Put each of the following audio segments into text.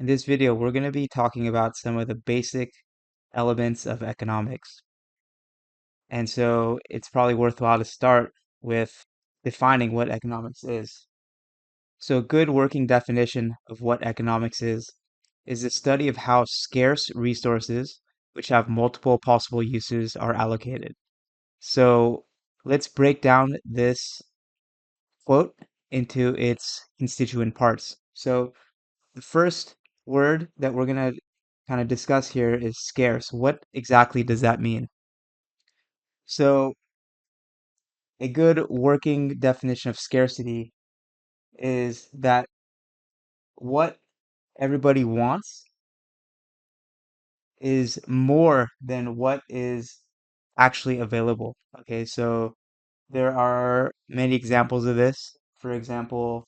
In this video, we're going to be talking about some of the basic elements of economics. And so it's probably worthwhile to start with defining what economics is. So a good working definition of what economics is the study of how scarce resources, which have multiple possible uses, are allocated. So let's break down this quote into its constituent parts. So the first word that we're going to kind of discuss here is scarce. What exactly does that mean? So, a good working definition of scarcity is that what everybody wants is more than what is actually available. Okay, so there are many examples of this. For example,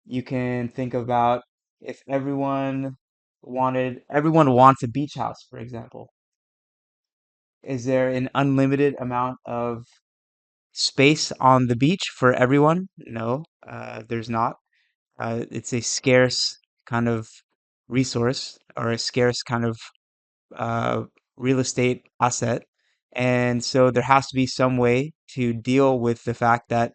you can think about if everyone wants a beach house, for example. Is there an unlimited amount of space on the beach for everyone? No, there's not. It's a scarce kind of resource or a scarce kind of uh, real estate asset. And so there has to be some way to deal with the fact that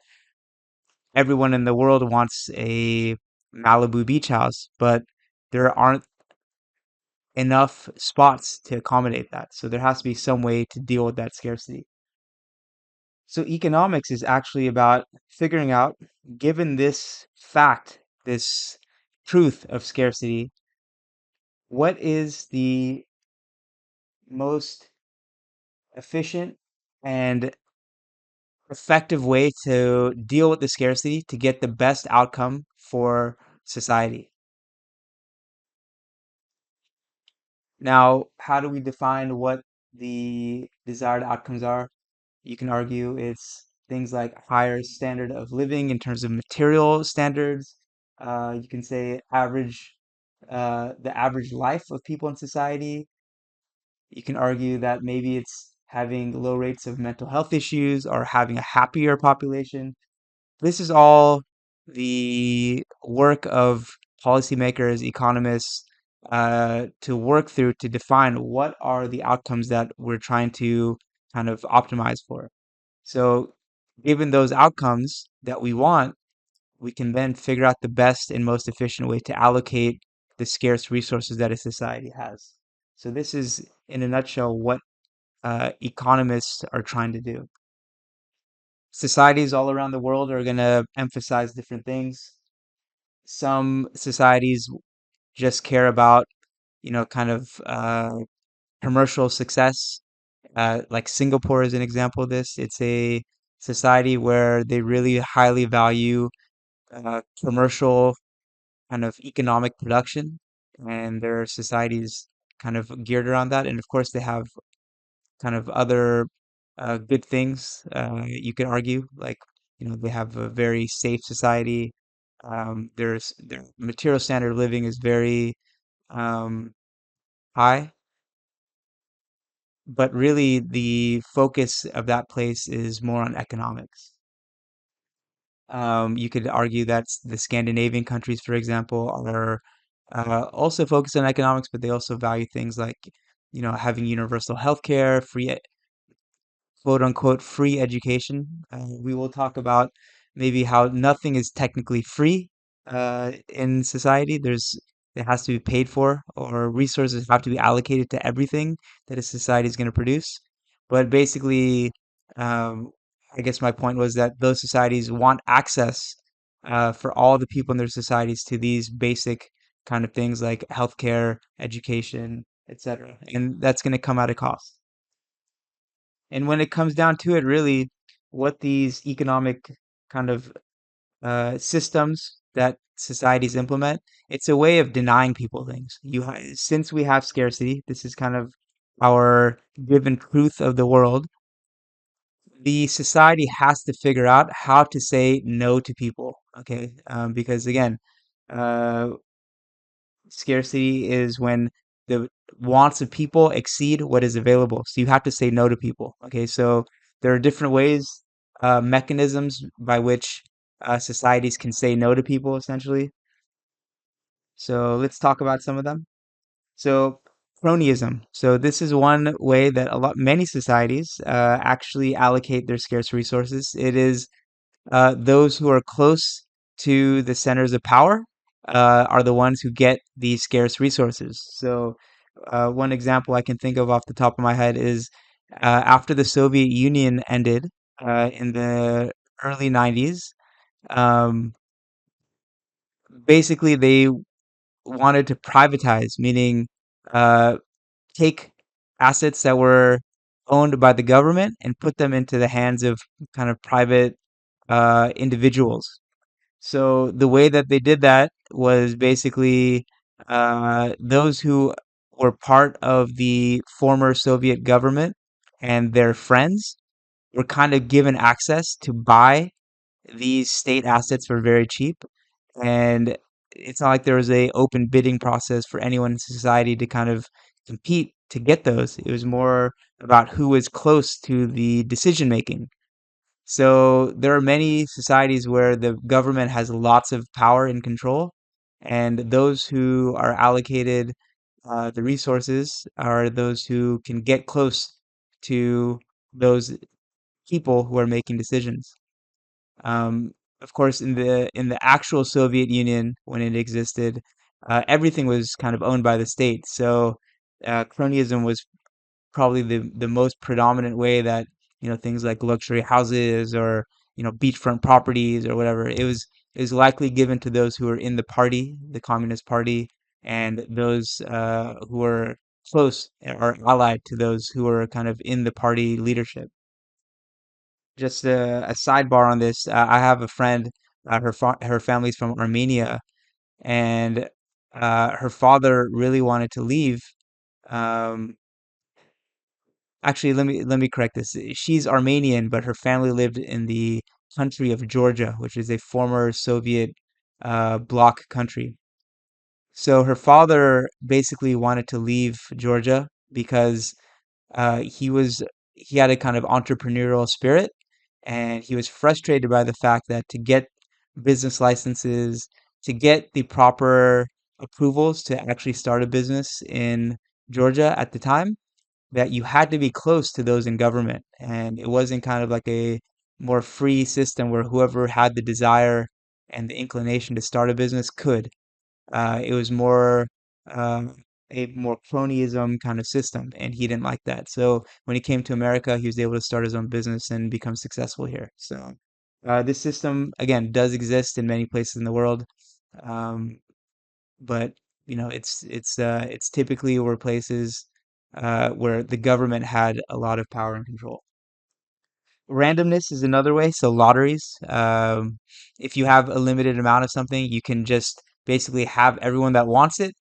everyone in the world wants a Malibu beach house, but there aren't enough spots to accommodate that. So there has to be some way to deal with that scarcity. So economics is actually about figuring out, given this fact, this truth of scarcity, what is the most efficient and effective way to deal with the scarcity to get the best outcome for society. Now, how do we define what the desired outcomes are? You can argue it's things like higher standard of living in terms of material standards. You can say the average life of people in society. You can argue that maybe it's having low rates of mental health issues or having a happier population. This is all the work of policymakers, economists, to work through to define what are the outcomes that we're trying to kind of optimize for. So, given those outcomes that we want, we can then figure out the best and most efficient way to allocate the scarce resources that a society has. So, this is, in a nutshell, what economists are trying to do. Societies all around the world are going to emphasize different things. Some societies just care about, kind of commercial success. Like Singapore is an example of this. It's a society where they really highly value commercial kind of economic production, and their societies kind of geared around that. And of course, they have kind of other good things you could argue, like they have a very safe society. Their material standard of living is very um, high, but really the focus of that place is more on economics. You could argue that the Scandinavian countries, for example, are also focused on economics, but they also value things like, having universal healthcare, quote unquote free education. We will talk about maybe how nothing is technically free in society. It has to be paid for, or resources have to be allocated to everything that a society is going to produce. But basically, um, I guess my point was that those societies want access for all the people in their societies to these basic kind of things like healthcare, education, etc. And that's going to come at a cost. And when it comes down to it, really, what these economic kind of systems that societies implement, it's a way of denying people things. Since we have scarcity, this is kind of our given truth of the world. The society has to figure out how to say no to people. Okay, because again, uh, scarcity is when the wants of people exceed what is available. So you have to say no to people. Okay, so there are different ways, mechanisms by which societies can say no to people, essentially. So let's talk about some of them. So cronyism. So this is one way that many societies actually allocate their scarce resources. It is those who are close to the centers of power are the ones who get these scarce resources. So one example I can think of off the top of my head is after the Soviet Union ended in the early 90s. Um, Basically, they wanted to privatize, meaning uh, take assets that were owned by the government and put them into the hands of kind of private individuals. So the way that they did that was basically those who were part of the former Soviet government and their friends were kind of given access to buy these state assets for very cheap. And it's not like there was a open bidding process for anyone in society to kind of compete to get those. It was more about who was close to the decision making. So there are many societies where the government has lots of power and control, and those who are allocated the resources are those who can get close to those people who are making decisions. Um, of course, in the actual Soviet Union when it existed, everything was kind of owned by the state. So cronyism was probably the most predominant way that things like luxury houses or beachfront properties or whatever it was likely given to those who were in the party, the Communist Party, and those who were close or allied to those who were kind of in the party leadership. Just a sidebar on this, I have a friend, her family's from Armenia, and her father really wanted to leave. Um, Actually, let me correct this. She's Armenian, but her family lived in the country of Georgia, which is a former Soviet bloc country. So her father basically wanted to leave Georgia because he had a kind of entrepreneurial spirit, and he was frustrated by the fact that to get business licenses, to get the proper approvals to actually start a business in Georgia at the time, that you had to be close to those in government. And it wasn't kind of like a more free system where whoever had the desire and the inclination to start a business could. It was more a more cronyism kind of system, and he didn't like that. So when he came to America, he was able to start his own business and become successful here. So this system, again, does exist in many places in the world, um, but it's typically where places where the government had a lot of power and control. Randomness is another way. So lotteries. If you have a limited amount of something, you can just basically have everyone that wants it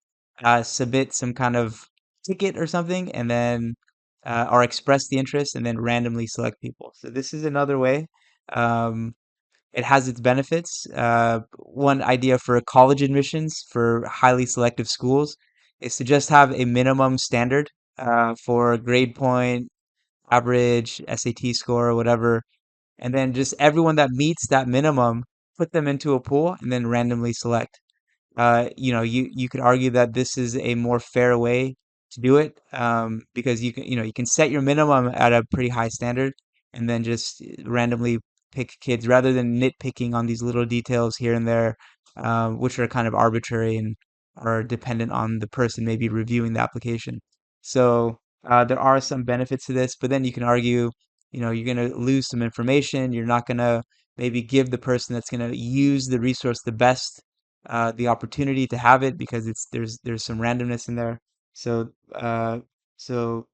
submit some kind of ticket or something, and then or express the interest, and then randomly select people. So this is another way. Um, it has its benefits. One idea for college admissions for highly selective schools is to just have a minimum standard for grade point, average, SAT score, or whatever, and then just everyone that meets that minimum, put them into a pool and then randomly select. You could argue that this is a more fair way to do it, because you can set your minimum at a pretty high standard, and then just randomly pick kids rather than nitpicking on these little details here and there, which are kind of arbitrary and are dependent on the person maybe reviewing the application. So there are some benefits to this, but then you can argue, you're going to lose some information. You're not going to maybe give the person that's going to use the resource the best the opportunity to have it because there's some randomness in there. So so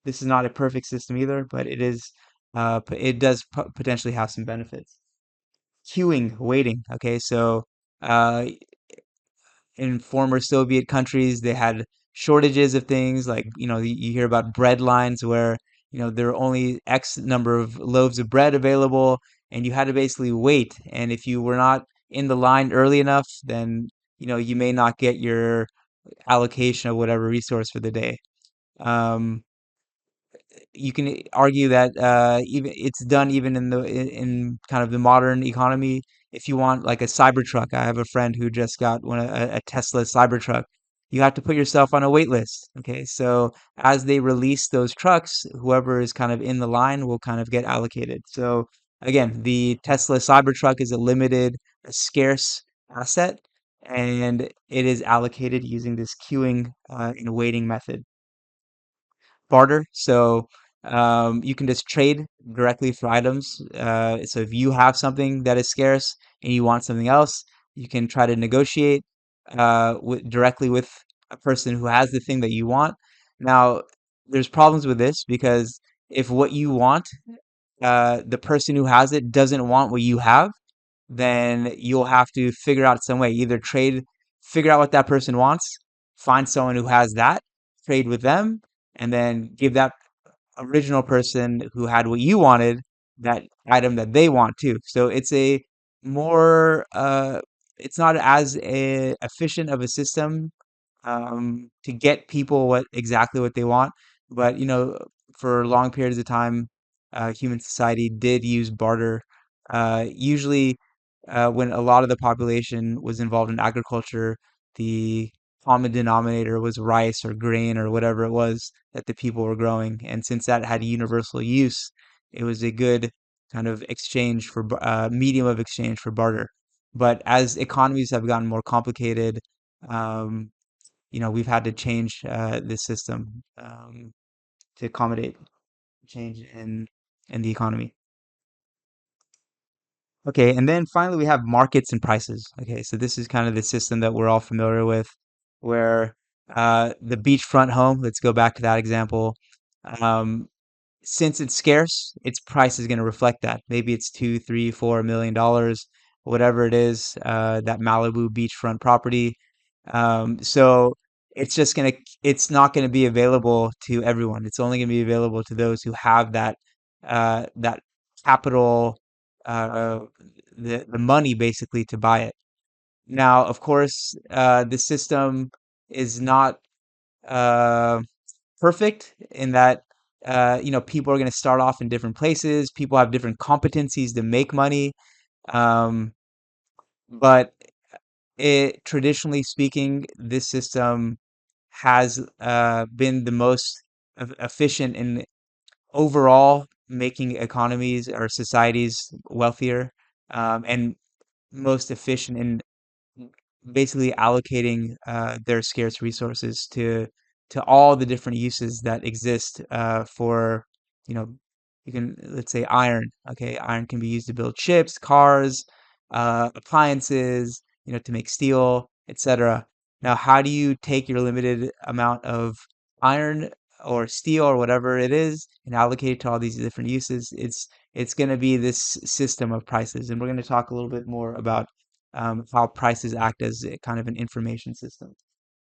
this is not a perfect system either, but it does potentially have some benefits. Queuing, waiting. Okay, so uh, in former Soviet countries, they had shortages of things like, you hear about bread lines where, there are only X number of loaves of bread available, and you had to basically wait. And if you were not in the line early enough, then, you may not get your allocation of whatever resource for the day. Um, you can argue that even it's done even in kind of the modern economy. if you want like a Cybertruck, I have a friend who just got a Tesla Cybertruck. You have to put yourself on a wait list. Okay, so as they release those trucks, whoever is kind of in the line will kind of get allocated. So again, the Tesla Cybertruck is a limited, a scarce asset, and it is allocated using this queuing and waiting method. Barter. So you can just trade directly for items. So if you have something that is scarce and you want something else, you can try to negotiate directly with a person who has the thing that you want. Now, there's problems with this because if what you want, the person who has it doesn't want what you have, then you'll have to figure out some way, either figure out what that person wants, find someone who has that, trade with them, and then give that original person who had what you wanted that item that they want too. So it's a more it's not as efficient of a system to get people what they want. But for long periods of time, human society did use barter. Usually, when a lot of the population was involved in agriculture, the common denominator was rice or grain or whatever it was that the people were growing. And since that had universal use, it was a good kind of medium of exchange for barter. But as economies have gotten more complicated, um, we've had to change this system to accommodate change in the economy. Okay, and then finally we have markets and prices. Okay, so this is kind of the system that we're all familiar with, where the beachfront home, let's go back to that example. Um, since it's scarce, its price is going to reflect that. Maybe it's two, three, $4 million, whatever it is, that Malibu beachfront property. So it's not gonna be available to everyone. It's only gonna be available to those who have that capital, uh, the money basically to buy it. Now, of course, the system is not uh, perfect in that people are going to start off in different places. People have different competencies to make money. Um, but traditionally speaking, this system has been the most efficient in overall making economies or societies wealthier, and most efficient in basically allocating their scarce resources to all the different uses that exist for you know you can, let's say, iron. Okay, iron can be used to build ships, cars, appliances, to make steel, etc. Now, how do you take your limited amount of iron or steel or whatever it is and allocate it to all these different uses? It's going to be this system of prices, and we're going to talk a little bit more about how prices act as a kind of an information system.